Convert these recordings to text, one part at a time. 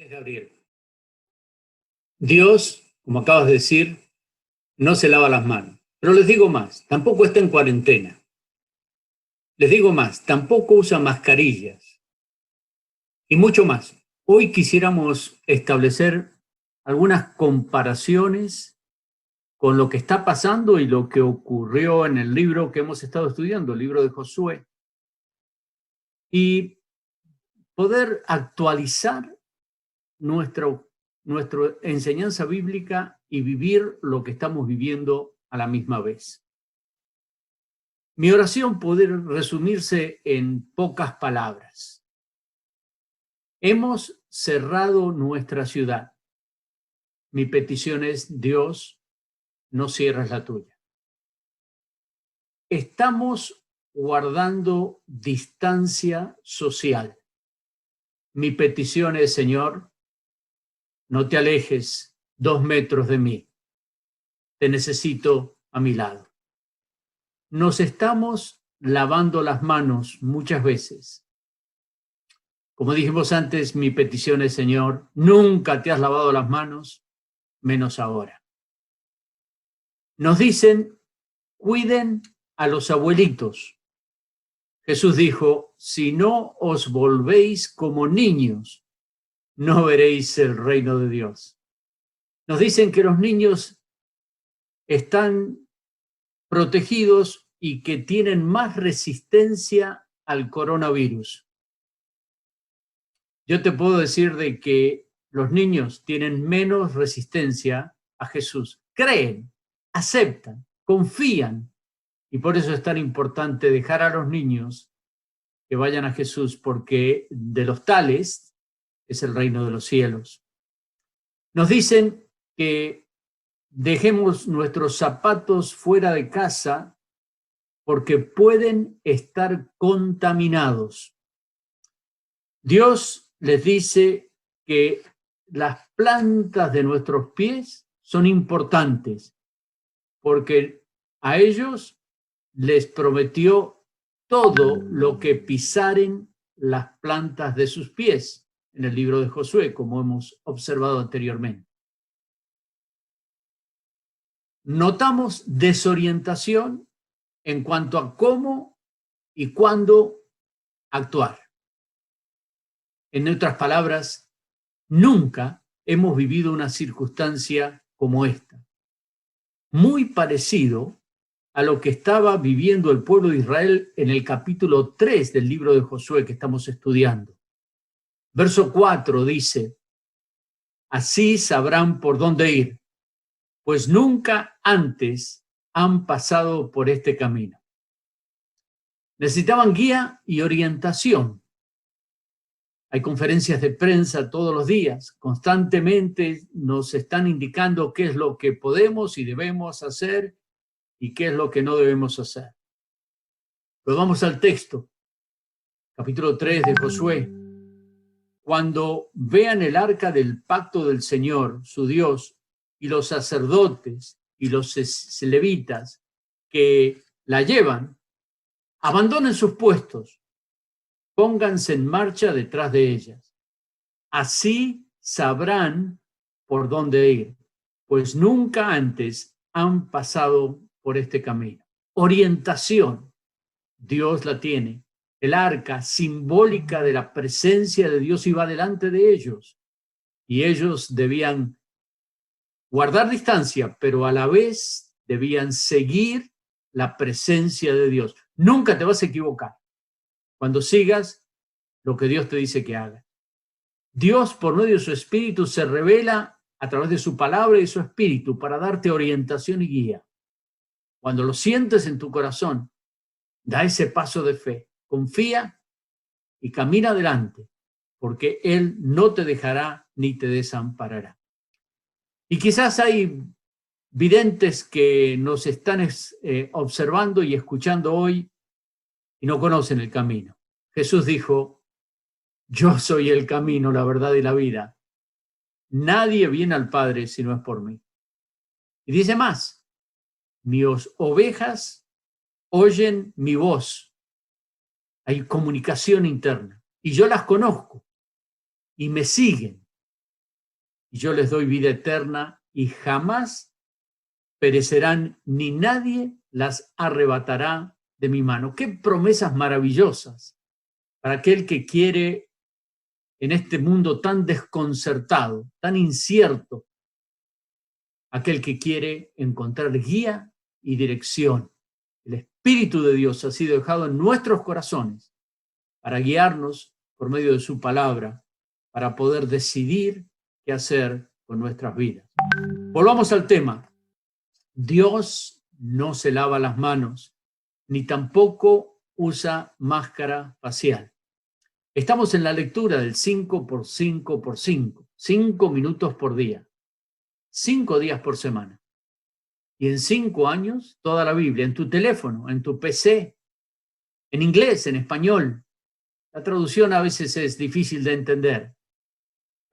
Gracias, Gabriel. Dios, como acabas de decir, no se lava las manos. Pero les digo más, tampoco está en cuarentena. Les digo más, tampoco usa mascarillas. Y mucho más. Hoy quisiéramos establecer algunas comparaciones con lo que está pasando y lo que ocurrió en el libro que hemos estado estudiando, el libro de Josué, y poder actualizar nuestra enseñanza bíblica y vivir lo que estamos viviendo a la misma vez. Mi oración puede resumirse en pocas palabras. Hemos cerrado nuestra ciudad. Mi petición es, Dios, no cierres la tuya. Estamos guardando distancia social. Mi petición es, Señor, no te alejes 2 metros de mí. Te necesito a mi lado. Nos estamos lavando las manos muchas veces. Como dijimos antes, mi petición es, Señor, nunca te has lavado las manos, menos ahora. Nos dicen, cuiden a los abuelitos. Jesús dijo, si no os volvéis como niños, no veréis el reino de Dios. Nos dicen que los niños están protegidos y que tienen más resistencia al coronavirus. Yo te puedo decir de que los niños tienen menos resistencia a Jesús. Creen, aceptan, confían. Y por eso es tan importante dejar a los niños que vayan a Jesús, porque de los tales es el reino de los cielos. Nos dicen que dejemos nuestros zapatos fuera de casa porque pueden estar contaminados. Dios les dice que las plantas de nuestros pies son importantes porque a ellos les prometió todo lo que pisaren las plantas de sus pies en el libro de Josué, como hemos observado anteriormente. Notamos desorientación en cuanto a cómo y cuándo actuar. En otras palabras, nunca hemos vivido una circunstancia como esta. Muy parecido a lo que estaba viviendo el pueblo de Israel en el capítulo 3 del libro de Josué que estamos estudiando. Verso 4 dice, así sabrán por dónde ir, pues nunca antes han pasado por este camino. Necesitaban guía y orientación. Hay conferencias de prensa todos los días, constantemente nos están indicando qué es lo que podemos y debemos hacer y qué es lo que no debemos hacer. Pero vamos al texto, capítulo 3 de Josué. Cuando vean el arca del pacto del Señor, su Dios, y los sacerdotes y los levitas que la llevan, abandonen sus puestos, pónganse en marcha detrás de ellas. Así sabrán por dónde ir, pues nunca antes han pasado por este camino. Orientación, Dios la tiene. El arca simbólica de la presencia de Dios iba delante de ellos y ellos debían guardar distancia, pero a la vez debían seguir la presencia de Dios. Nunca te vas a equivocar cuando sigas lo que Dios te dice que hagas. Dios, por medio de su Espíritu, se revela a través de su palabra y su Espíritu para darte orientación y guía. Cuando lo sientes en tu corazón, da ese paso de fe, confía y camina adelante, porque Él no te dejará ni te desamparará. Y quizás hay videntes que nos están observando y escuchando hoy y no conocen el camino. Jesús dijo, yo soy el camino, la verdad y la vida. Nadie viene al Padre si no es por mí. Y dice más, mis ovejas oyen mi voz. Hay comunicación interna y yo las conozco y me siguen y yo les doy vida eterna y jamás perecerán, ni nadie las arrebatará de mi mano. ¡Qué promesas maravillosas para aquel que quiere en este mundo tan desconcertado, tan incierto, aquel que quiere encontrar guía y dirección! El Espíritu de Dios ha sido dejado en nuestros corazones para guiarnos por medio de su palabra, para poder decidir qué hacer con nuestras vidas. Volvamos al tema. Dios no se lava las manos, ni tampoco usa máscara facial. Estamos en la lectura del 5x5x5, 5 minutos por día, 5 días por semana. Y en 5 años, toda la Biblia, en tu teléfono, en tu PC, en inglés, en español. La traducción a veces es difícil de entender,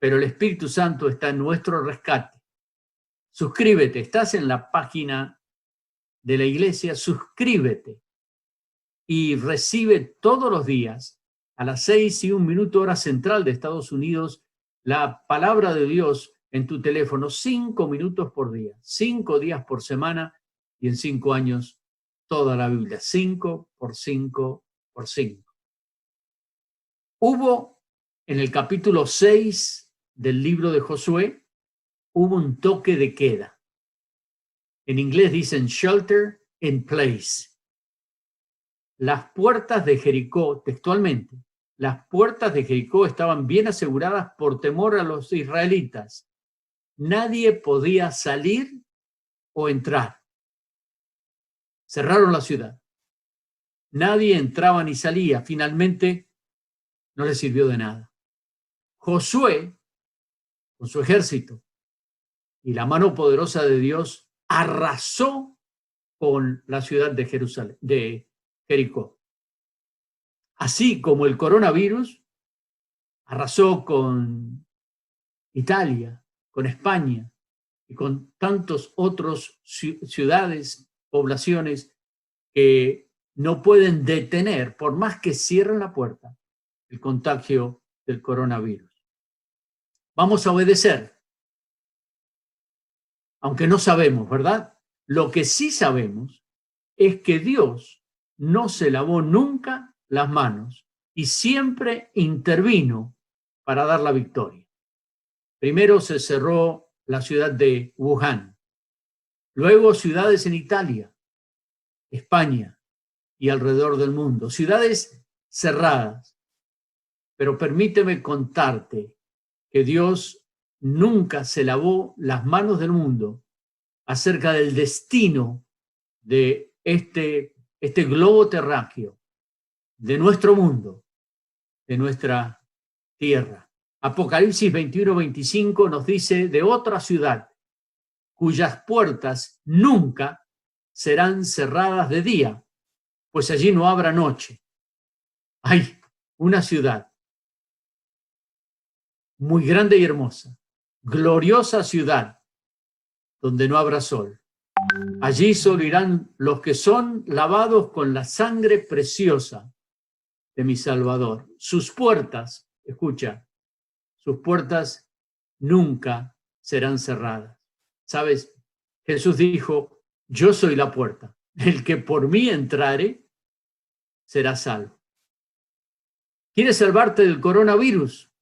pero el Espíritu Santo está en nuestro rescate. Suscríbete, estás en la página de la iglesia, suscríbete y recibe todos los días a las 6:01 hora central de Estados Unidos la palabra de Dios en tu teléfono, 5 minutos por día, 5 días por semana y en 5 años toda la Biblia, 5x5x5. Hubo en el capítulo 6 del libro de Josué, hubo un toque de queda. En inglés dicen shelter in place. Las puertas de Jericó, textualmente, las puertas de Jericó estaban bien aseguradas por temor a los israelitas. Nadie podía salir o entrar. Cerraron la ciudad. Nadie entraba ni salía. Finalmente, no les sirvió de nada. Josué, con su ejército y la mano poderosa de Dios, arrasó con la ciudad de Jerusalén, de Jericó. Así como el coronavirus arrasó con Italia, con España y con tantos otros ciudades, poblaciones que no pueden detener, por más que cierren la puerta, el contagio del coronavirus. Vamos a obedecer, aunque no sabemos, ¿verdad? Lo que sí sabemos es que Dios no se lavó nunca las manos y siempre intervino para dar la victoria. Primero se cerró la ciudad de Wuhan, luego ciudades en Italia, España y alrededor del mundo, ciudades cerradas. Pero permíteme contarte que Dios nunca se lavó las manos del mundo acerca del destino de este globo terráqueo, de nuestro mundo, de nuestra tierra. Apocalipsis 21:25 nos dice de otra ciudad cuyas puertas nunca serán cerradas de día, pues allí no habrá noche. Hay una ciudad muy grande y hermosa, gloriosa ciudad, donde no habrá sol. Allí solo irán los que son lavados con la sangre preciosa de mi Salvador. Sus puertas, escucha, sus puertas nunca serán cerradas. ¿Sabes? Jesús dijo, yo soy la puerta. El que por mí entrare será salvo. ¿Quieres salvarte del coronavirus?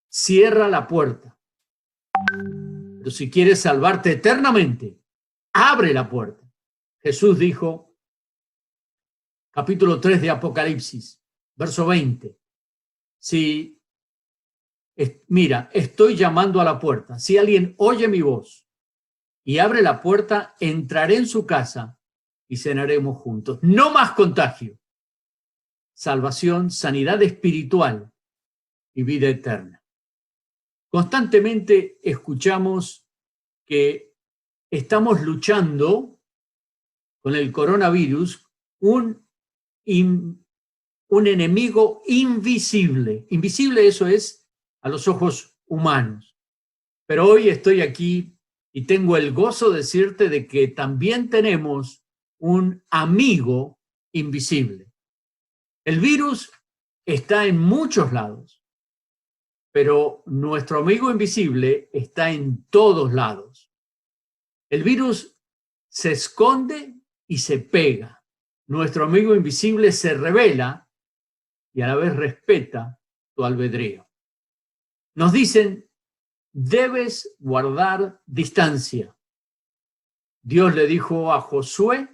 Cierra la puerta. Pero si quieres salvarte eternamente, abre la puerta. Jesús dijo, capítulo 3 de Apocalipsis, verso 20. Mira, estoy llamando a la puerta. Si alguien oye mi voz y abre la puerta, entraré en su casa y cenaremos juntos. No más contagio. Salvación, sanidad espiritual y vida eterna. Constantemente escuchamos que estamos luchando con el coronavirus, un enemigo invisible. Invisible, eso es a los ojos humanos. Pero hoy estoy aquí y tengo el gozo de decirte de que también tenemos un amigo invisible. El virus está en muchos lados, pero nuestro amigo invisible está en todos lados. El virus se esconde y se pega. Nuestro amigo invisible se revela y a la vez respeta tu albedrío. Nos dicen, debes guardar distancia. Dios le dijo a Josué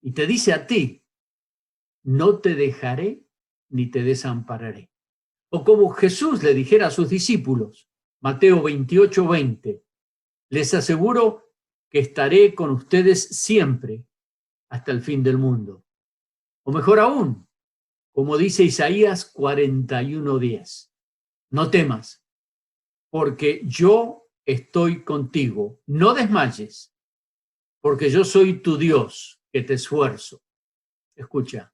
y te dice a ti, no te dejaré ni te desampararé. O como Jesús le dijera a sus discípulos, Mateo 28:20, les aseguro que estaré con ustedes siempre hasta el fin del mundo. O mejor aún, como dice Isaías 41:10, no temas, porque yo estoy contigo. No desmayes, porque yo soy tu Dios, que te esfuerzo. Escucha,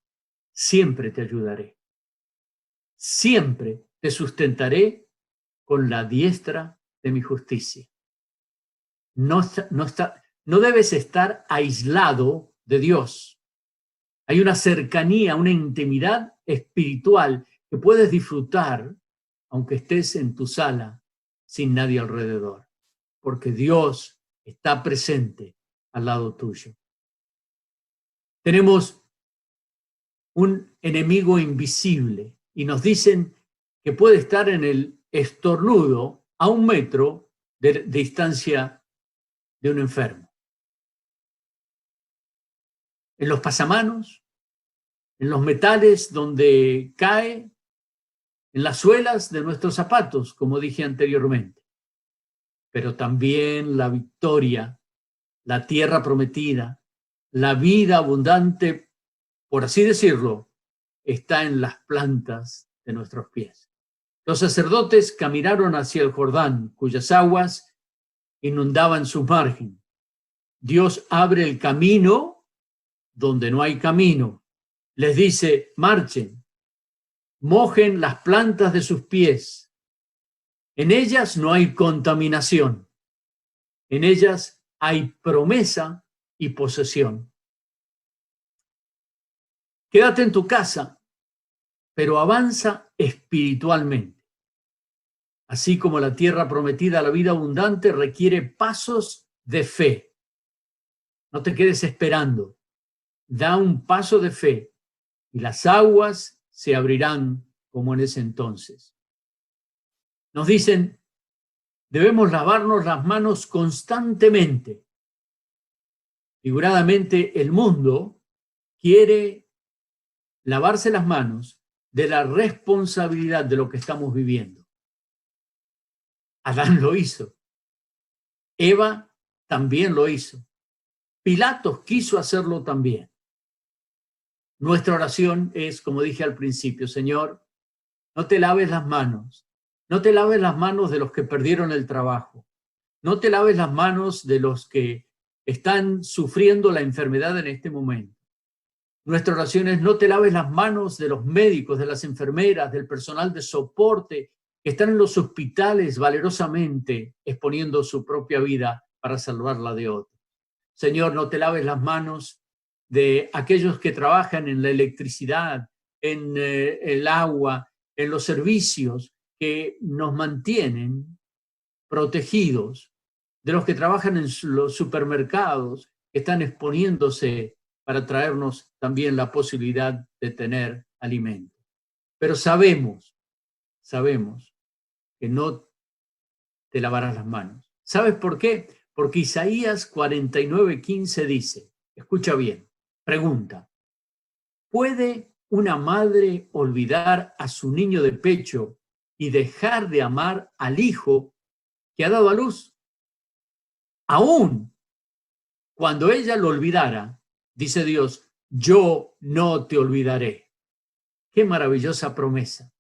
siempre te ayudaré. Siempre te sustentaré con la diestra de mi justicia. No debes estar aislado de Dios. Hay una cercanía, una intimidad espiritual que puedes disfrutar aunque estés en tu sala sin nadie alrededor, porque Dios está presente al lado tuyo. Tenemos un enemigo invisible y nos dicen que puede estar en el estornudo a 1 metro de distancia de un enfermo. En los pasamanos, en los metales donde cae, en las suelas de nuestros zapatos, como dije anteriormente. Pero también la victoria, la tierra prometida, la vida abundante, por así decirlo, está en las plantas de nuestros pies. Los sacerdotes caminaron hacia el Jordán, cuyas aguas inundaban su margen. Dios abre el camino donde no hay camino. Les dice, marchen, mojen las plantas de sus pies. En ellas no hay contaminación. En ellas hay promesa y posesión. Quédate en tu casa, pero avanza espiritualmente. Así como la tierra prometida, la vida abundante requiere pasos de fe. No te quedes esperando. Da un paso de fe y las aguas se abrirán como en ese entonces. Nos dicen, debemos lavarnos las manos constantemente. Figuradamente, el mundo quiere lavarse las manos de la responsabilidad de lo que estamos viviendo. Adán lo hizo. Eva también lo hizo. Pilatos quiso hacerlo también. Nuestra oración es, como dije al principio, Señor, no te laves las manos. No te laves las manos de los que perdieron el trabajo. No te laves las manos de los que están sufriendo la enfermedad en este momento. Nuestra oración es, no te laves las manos de los médicos, de las enfermeras, del personal de soporte que están en los hospitales valerosamente exponiendo su propia vida para salvarla de otros. Señor, no te laves las manos de aquellos que trabajan en la electricidad, en el agua, en los servicios que nos mantienen protegidos, de los que trabajan en los supermercados, que están exponiéndose para traernos también la posibilidad de tener alimento. Pero sabemos que no te lavarás las manos. ¿Sabes por qué? Porque Isaías 49:15 dice, escucha bien, pregunta, ¿puede una madre olvidar a su niño de pecho y dejar de amar al hijo que ha dado a luz? Aún cuando ella lo olvidara, dice Dios, yo no te olvidaré. Qué maravillosa promesa.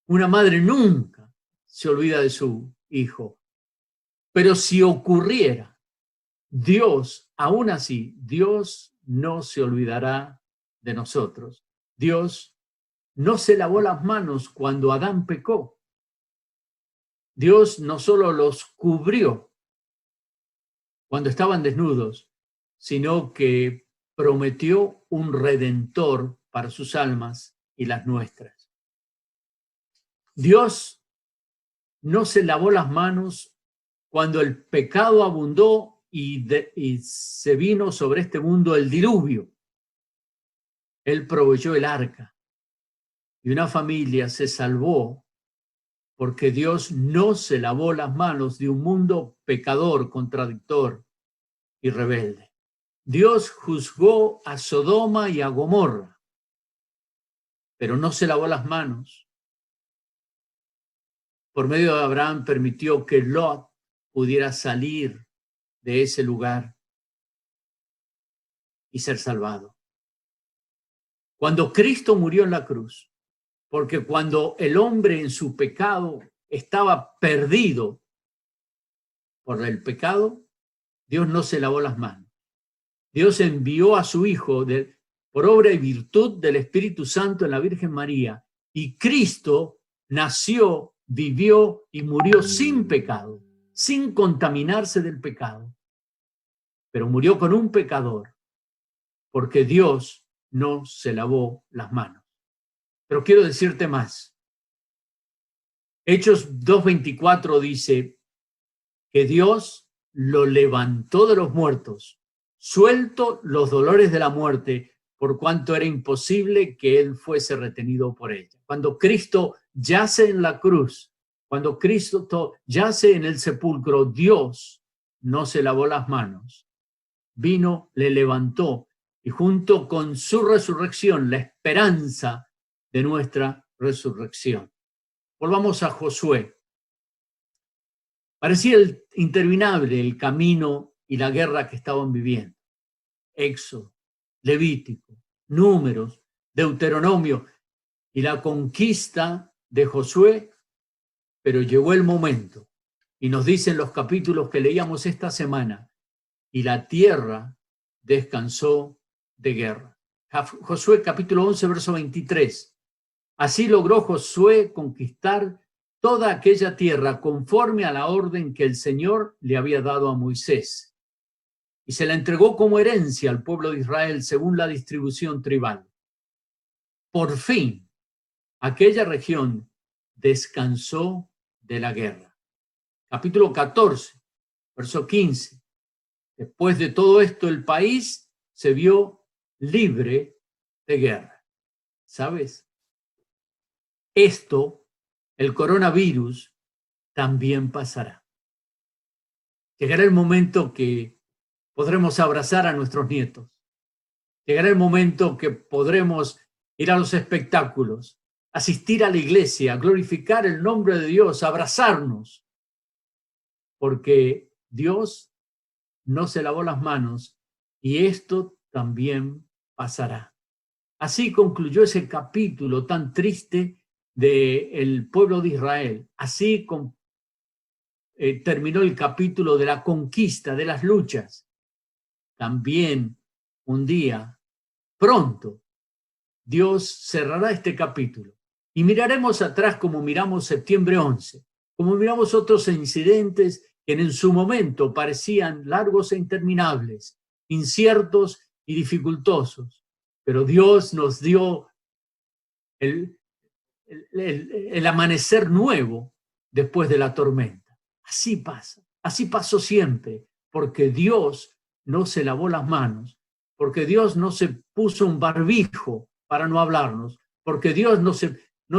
Una madre nunca se olvida de su hijo. Pero si ocurriera, Dios, aún así, Dios no se olvidará de nosotros. Dios no se lavó las manos cuando Adán pecó. Dios no solo los cubrió cuando estaban desnudos, sino que prometió un redentor para sus almas y las nuestras. Dios no se lavó las manos cuando el pecado abundó y se vino sobre este mundo el diluvio. Él proveyó el arca y una familia se salvó porque Dios no se lavó las manos de un mundo pecador, contradictor y rebelde. Dios juzgó a Sodoma y a Gomorra, pero no se lavó las manos. Por medio de Abraham permitió que Lot pudiera salir de ese lugar y ser salvado. Cuando Cristo murió en la cruz, porque cuando el hombre en su pecado estaba perdido por el pecado, Dios no se lavó las manos. Dios envió a su Hijo por obra y virtud del Espíritu Santo en la Virgen María, y Cristo nació, vivió y murió sin pecado, sin contaminarse del pecado. Pero murió con un pecador, porque Dios no se lavó las manos. Pero quiero decirte más. Hechos 2:24 dice que Dios lo levantó de los muertos, suelto los dolores de la muerte, por cuanto era imposible que él fuese retenido por ella. Cuando Cristo yace en la cruz, cuando Cristo yace en el sepulcro, Dios no se lavó las manos. Vino, le levantó, y junto con su resurrección, la esperanza de nuestra resurrección. Volvamos a Josué. Parecía interminable el camino y la guerra que estaban viviendo. Éxodo, Levítico, Números, Deuteronomio y la conquista de Josué, pero llegó el momento, y nos dicen los capítulos que leíamos esta semana, y la tierra descansó de guerra. Josué capítulo 11, verso 23. Así logró Josué conquistar toda aquella tierra conforme a la orden que el Señor le había dado a Moisés, y se la entregó como herencia al pueblo de Israel según la distribución tribal. Por fin, aquella región descansó de la guerra. Capítulo 14, verso 15. Después de todo esto, el país se vio libre de guerra. ¿Sabes? Esto, el coronavirus, también pasará. Llegará el momento que podremos abrazar a nuestros nietos. Llegará el momento que podremos ir a los espectáculos, asistir a la iglesia, glorificar el nombre de Dios, abrazarnos, porque Dios no se lavó las manos y esto también pasará. Así concluyó ese capítulo tan triste del pueblo de Israel. Así terminó el capítulo de la conquista, de las luchas. También un día, pronto, Dios cerrará este capítulo y miraremos atrás como miramos septiembre 11, como miramos otros incidentes que en su momento parecían largos e interminables, inciertos y dificultosos, pero Dios nos dio el amanecer nuevo después de la tormenta. Así pasa, así pasó siempre, porque Dios no se lavó las manos, porque Dios no se puso un barbijo para no hablarnos, porque Dios no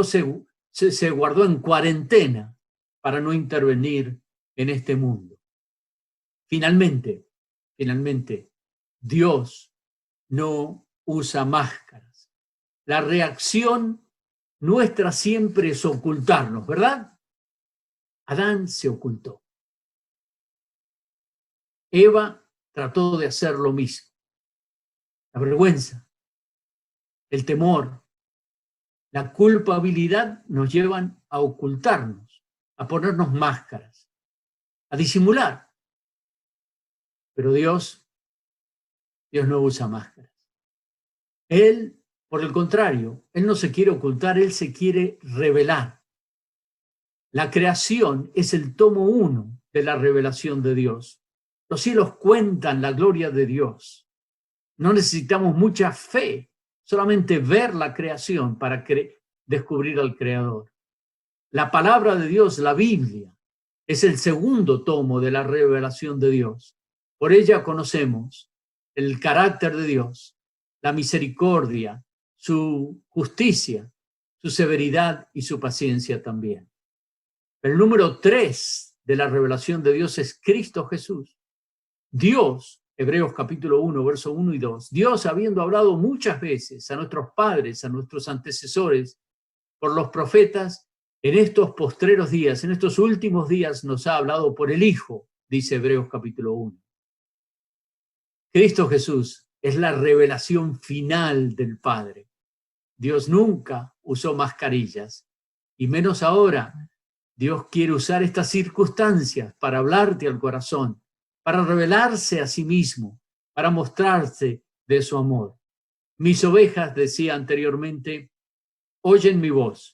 se guardó en cuarentena para no intervenir en este mundo. Finalmente, Dios no usa máscaras. La reacción nuestra siempre es ocultarnos, ¿verdad? Adán se ocultó. Eva trató de hacer lo mismo. La vergüenza, el temor, la culpabilidad nos llevan a ocultarnos, a ponernos máscaras, a disimular. Pero Dios no usa máscaras. Él, por el contrario, Él no se quiere ocultar, Él se quiere revelar. La creación es el tomo 1 de la revelación de Dios. Los cielos cuentan la gloria de Dios. No necesitamos mucha fe, solamente ver la creación para descubrir al Creador. La palabra de Dios, la Biblia, es el segundo tomo de la revelación de Dios. Por ella conocemos el carácter de Dios, la misericordia, su justicia, su severidad y su paciencia también. El número 3 de la revelación de Dios es Cristo Jesús. Dios, Hebreos capítulo 1, verso 1 y 2, Dios, habiendo hablado muchas veces a nuestros padres, a nuestros antecesores, por los profetas, en estos postreros días, en estos últimos días, nos ha hablado por el Hijo, dice Hebreos capítulo 1. Cristo Jesús es la revelación final del Padre. Dios nunca usó mascarillas, y menos ahora. Dios quiere usar estas circunstancias para hablarte al corazón, para revelarse a sí mismo, para mostrarse de su amor. Mis ovejas, decía anteriormente, oyen mi voz,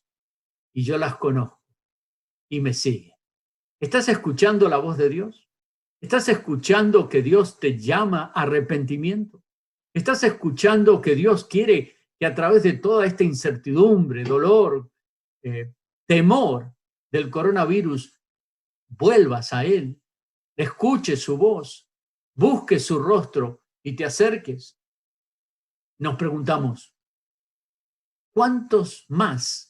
y yo las conozco, y me siguen. ¿Estás escuchando la voz de Dios? ¿Estás escuchando que Dios te llama a arrepentimiento? ¿Estás escuchando que Dios quiere que a través de toda esta incertidumbre, dolor, temor del coronavirus, vuelvas a Él, escuches su voz, busques su rostro y te acerques? Nos preguntamos, ¿cuántos más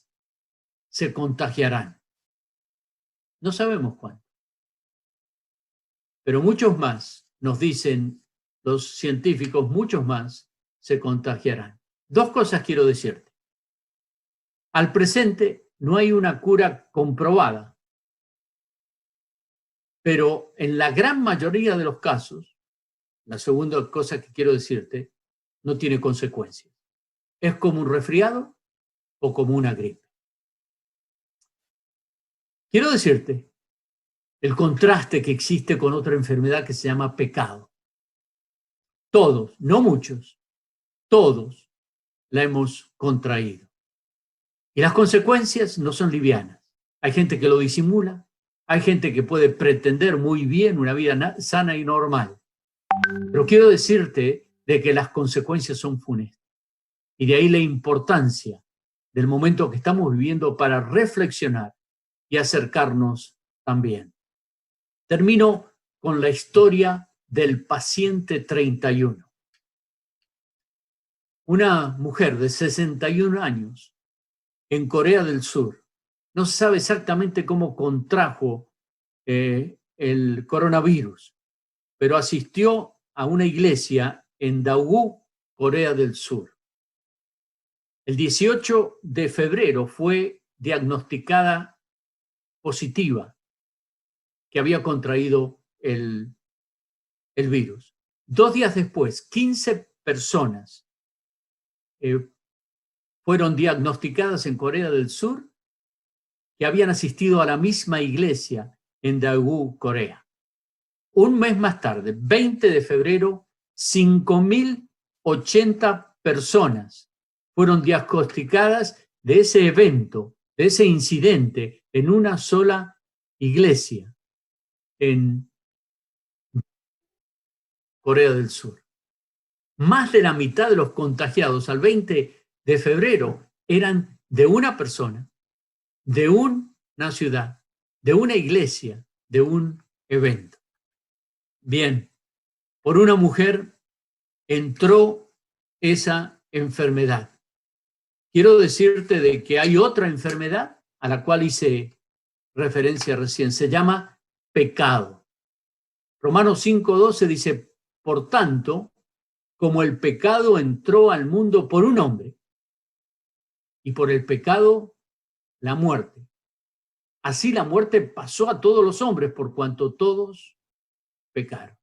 se contagiarán? No sabemos cuántos, pero muchos más, nos dicen los científicos, muchos más se contagiarán. Dos cosas quiero decirte. Al presente no hay una cura comprobada, pero en la gran mayoría de los casos, la segunda cosa que quiero decirte, no tiene consecuencias. Es como un resfriado o como una gripe. Quiero decirte el contraste que existe con otra enfermedad que se llama pecado. Todos, no muchos, todos la hemos contraído. Y las consecuencias no son livianas. Hay gente que lo disimula, hay gente que puede pretender muy bien una vida sana y normal. Pero quiero decirte de que las consecuencias son funestas. Y de ahí la importancia del momento que estamos viviendo para reflexionar y acercarnos también. Termino con la historia del paciente 31. Una mujer de 61 años en Corea del Sur. No se sabe exactamente cómo contrajo el coronavirus, pero asistió a una iglesia en Daegu, Corea del Sur. El 18 de febrero fue diagnosticada positiva que había contraído el virus. 2 días después, 15 personas fueron diagnosticadas en Corea del Sur que habían asistido a la misma iglesia en Daegu, Corea. Un mes más tarde, 20 de febrero, 5.080 personas fueron diagnosticadas de ese evento, de ese incidente en una sola iglesia en Corea del Sur. Más de la mitad de los contagiados al 20 de febrero eran de una persona, de una ciudad, de una iglesia, de un evento. Bien, por una mujer entró esa enfermedad. Quiero decirte de que hay otra enfermedad a la cual hice referencia recién. Se llama pecado. Romanos 5:12 dice, por tanto, como el pecado entró al mundo por un hombre, y por el pecado la muerte. Así la muerte pasó a todos los hombres por cuanto todos pecaron.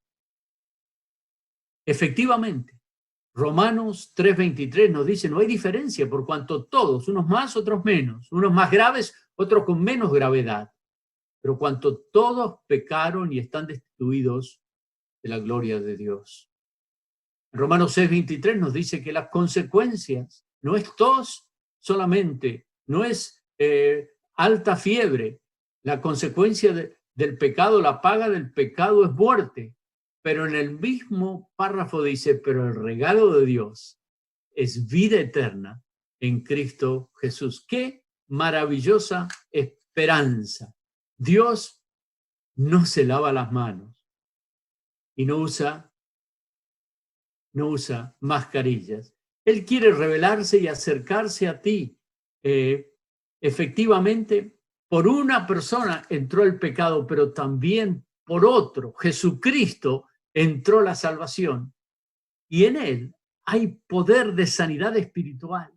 Efectivamente, Romanos 3:23 nos dice, no hay diferencia por cuanto todos, unos más, otros menos, unos más graves, otros con menos gravedad, pero cuanto todos pecaron y están destituidos de la gloria de Dios. Romanos 6:23 nos dice que las consecuencias no es tos solamente, no es alta fiebre. La consecuencia del pecado, la paga del pecado es muerte. Pero en el mismo párrafo dice, pero el regalo de Dios es vida eterna en Cristo Jesús. ¡Qué maravillosa esperanza! esperanza. Dios no se lava las manos y no usa mascarillas. Él quiere revelarse y acercarse a ti. Efectivamente, por una persona entró el pecado, pero también por otro, Jesucristo, entró la salvación. Y en él hay poder de sanidad espiritual.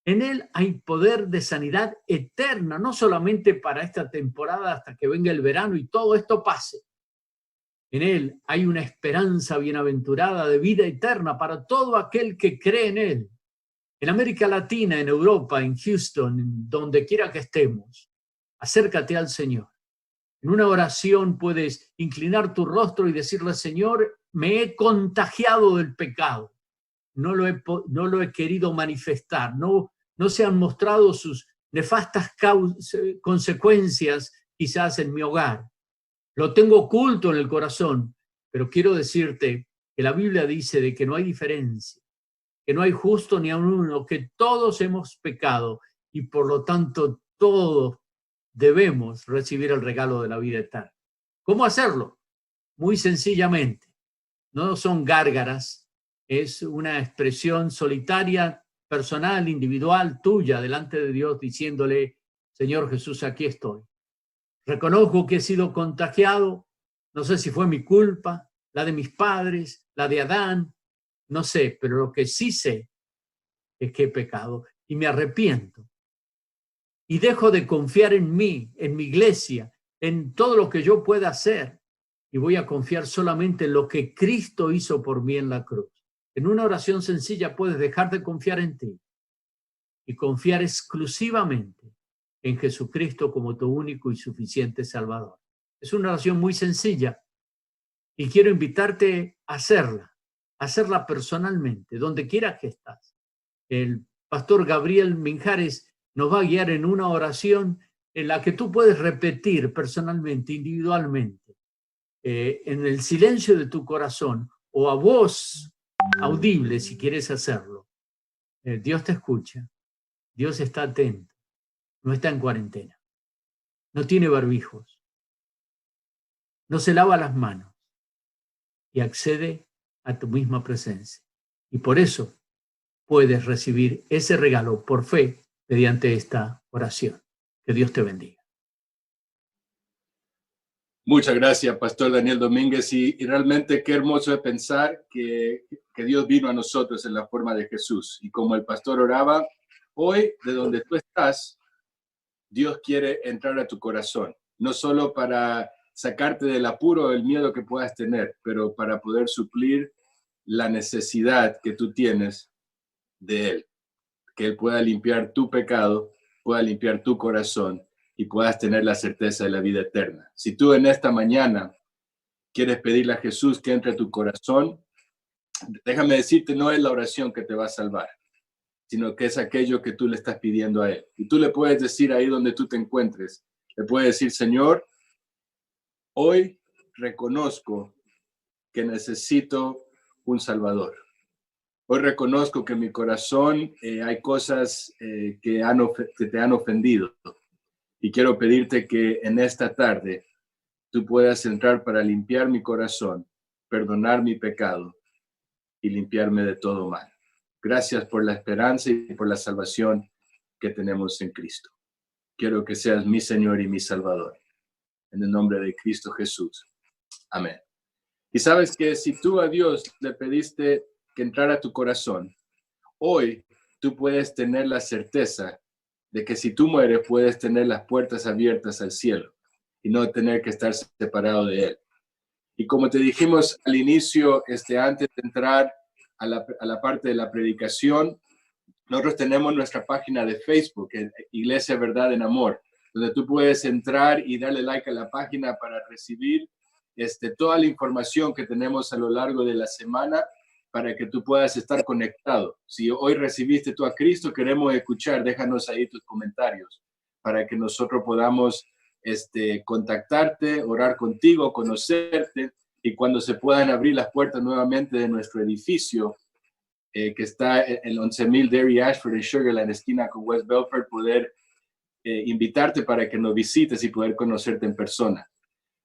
En él hay poder de sanidad eterna, no solamente para esta temporada hasta que venga el verano y todo esto pase. En él hay una esperanza bienaventurada de vida eterna para todo aquel que cree en él. En América Latina, en Europa, en Houston, en donde quiera que estemos, acércate al Señor. En una oración puedes inclinar tu rostro y decirle: Señor, me he contagiado del pecado. No lo he querido manifestar. No se han mostrado sus nefastas consecuencias quizás en mi hogar. Lo tengo oculto en el corazón, pero quiero decirte que la Biblia dice de que no hay diferencia, que no hay justo ni aun uno, que todos hemos pecado y por lo tanto todos debemos recibir el regalo de la vida eterna. ¿Cómo hacerlo? Muy sencillamente. No son gárgaras, es una expresión solitaria, personal, individual, tuya, delante de Dios, diciéndole: Señor Jesús, aquí estoy. Reconozco que he sido contagiado, no sé si fue mi culpa, la de mis padres, la de Adán, no sé, pero lo que sí sé es que he pecado y me arrepiento. Y dejo de confiar en mí, en mi iglesia, en todo lo que yo pueda hacer, y voy a confiar solamente en lo que Cristo hizo por mí en la cruz. En una oración sencilla puedes dejar de confiar en ti y confiar exclusivamente en Jesucristo como tu único y suficiente Salvador. Es una oración muy sencilla y quiero invitarte a hacerla personalmente, donde quiera que estás. El pastor Gabriel Minjares nos va a guiar en una oración en la que tú puedes repetir personalmente, individualmente, en el silencio de tu corazón o a voz audible si quieres hacerlo. Dios te escucha, Dios está atento, no está en cuarentena, no tiene barbijos, no se lava las manos y accede a tu misma presencia. Y por eso puedes recibir ese regalo por fe mediante esta oración. Que Dios te bendiga. Muchas gracias, Pastor Daniel Domínguez. Y realmente qué hermoso es pensar que Dios vino a nosotros en la forma de Jesús. Y como el pastor oraba, hoy, de donde tú estás, Dios quiere entrar a tu corazón. No solo para sacarte del apuro o del miedo que puedas tener, pero para poder suplir la necesidad que tú tienes de Él. Que Él pueda limpiar tu pecado, pueda limpiar tu corazón y puedas tener la certeza de la vida eterna. Si tú en esta mañana quieres pedirle a Jesús que entre a tu corazón, déjame decirte, no es la oración que te va a salvar, sino que es aquello que tú le estás pidiendo a Él. Y tú le puedes decir ahí donde tú te encuentres, le puedes decir: Señor, hoy reconozco que necesito un Salvador. Hoy reconozco que en mi corazón hay cosas que te han ofendido. Y quiero pedirte que en esta tarde tú puedas entrar para limpiar mi corazón, perdonar mi pecado y limpiarme de todo mal. Gracias por la esperanza y por la salvación que tenemos en Cristo. Quiero que seas mi Señor y mi Salvador. En el nombre de Cristo Jesús. Amén. Y sabes que si tú a Dios le pediste que entrara a tu corazón, hoy tú puedes tener la certeza de que si tú mueres puedes tener las puertas abiertas al cielo y no tener que estar separado de Él. Y como te dijimos al inicio, antes de entrar a la parte de la predicación, nosotros tenemos nuestra página de Facebook, Iglesia Verdad en Amor, donde tú puedes entrar y darle like a la página para recibir toda la información que tenemos a lo largo de la semana, para que tú puedas estar conectado. Si hoy recibiste tú a Cristo, queremos escuchar, déjanos ahí tus comentarios para que nosotros podamos contactarte, orar contigo, conocerte, y cuando se puedan abrir las puertas nuevamente de nuestro edificio, que está en 11,000 Dairy Ashford en Sugar Land, esquina con West Belford, poder invitarte para que nos visites y poder conocerte en persona.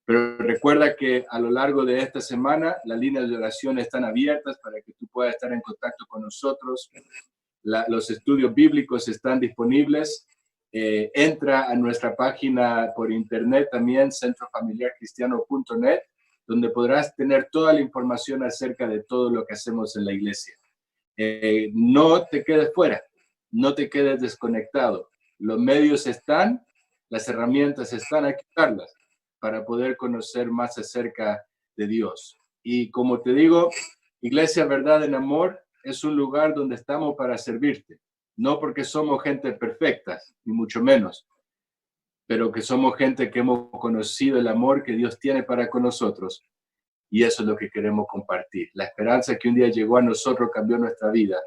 Pero recuerda que a lo largo de esta semana las líneas de oración están abiertas para que tú puedas estar en contacto con nosotros. Los estudios bíblicos están disponibles. Entra a nuestra página por internet también, centrofamiliarcristiano.net, donde podrás tener toda la información acerca de todo lo que hacemos en la iglesia. No te quedes fuera, no te quedes desconectado. Los medios están, las herramientas están, hay que usarlas para poder conocer más acerca de Dios. Y como te digo, Iglesia Verdad en Amor es un lugar donde estamos para servirte. No porque somos gente perfecta, ni mucho menos, pero que somos gente que hemos conocido el amor que Dios tiene para con nosotros. Y eso es lo que queremos compartir. La esperanza que un día llegó a nosotros cambió nuestra vida.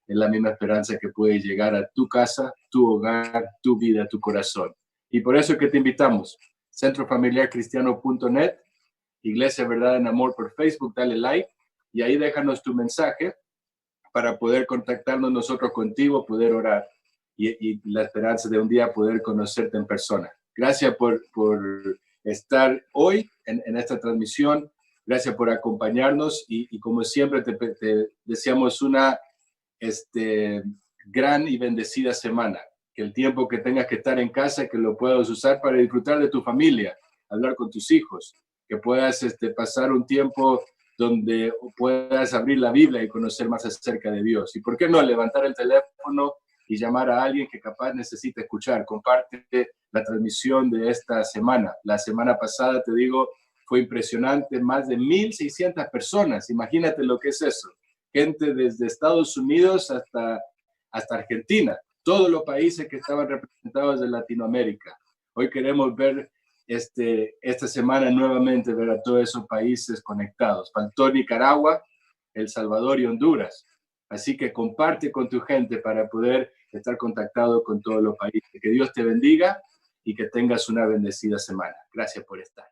Es la misma esperanza que puede llegar a tu casa, tu hogar, tu vida, tu corazón. Y por eso es que te invitamos. Centrofamiliarcristiano.net, Iglesia Verdad en Amor por Facebook, dale like y ahí déjanos tu mensaje para poder contactarnos nosotros contigo, poder orar y la esperanza de un día poder conocerte en persona. Gracias por estar hoy en esta transmisión. Gracias por acompañarnos y como siempre te deseamos una gran y bendecida semana. Que el tiempo que tengas que estar en casa, que lo puedas usar para disfrutar de tu familia, hablar con tus hijos, que puedas pasar un tiempo donde puedas abrir la Biblia y conocer más acerca de Dios. Y por qué no levantar el teléfono y llamar a alguien que capaz necesita escuchar. Comparte la transmisión de esta semana. La semana pasada, te digo, fue impresionante, más de 1,600 personas. Imagínate lo que es eso. Gente desde Estados Unidos hasta Argentina. Todos los países que estaban representados de Latinoamérica. Hoy queremos ver esta semana nuevamente ver a todos esos países conectados. Faltó Nicaragua, El Salvador y Honduras. Así que comparte con tu gente para poder estar contactado con todos los países. Que Dios te bendiga y que tengas una bendecida semana. Gracias por estar.